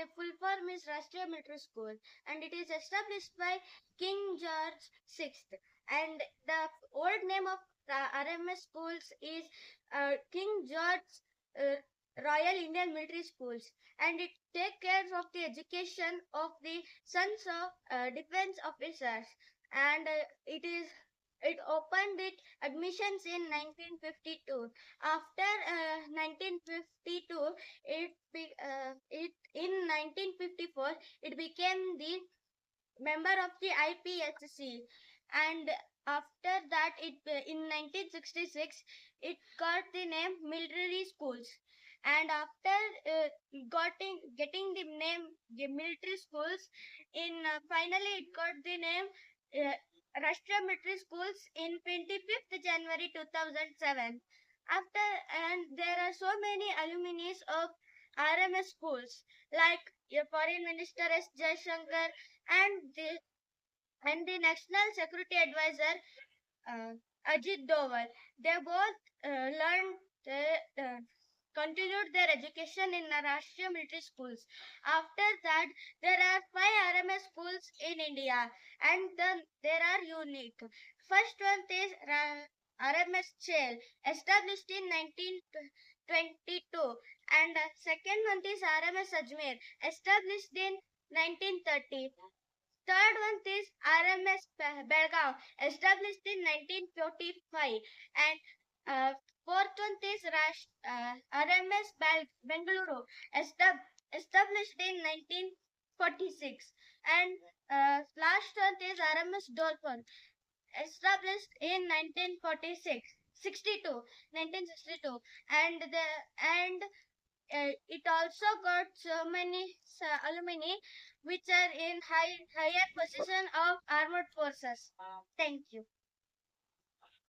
the full form is Rashtriya Military School, and it is established by King George VI. And the old name of the RMS schools is King George uh, Royal Indian Military Schools, and it takes care of the education of the sons of defense officers. And it opened its admissions in 1952. After 1952, it in 1954 it became the member of the IPSC, and after that in 1966 it got the name military schools, and after getting the name the military schools in finally it got the name uh, Rashtriya Military Schools in 25th January 2007. After, and there are so many alumni of RMS schools like Foreign Minister S. Jaishankar and the National Security Advisor uh, Ajit Doval. They both learned continued their education in the Rashtriya Military Schools. After that, there are 5 RMS schools in India, and there are unique. First one is RMS Chel, established in 1922, and second one is RMS Ajmer, established in 1930. Third one is RMS Belgaum, established in 1945, and fourth one is RMS Bengaluru, established in 1946, and last one is RMS Dolphin, established in 1946. 1962, and it also got so many alumni which are in higher position of armed forces. Thank you.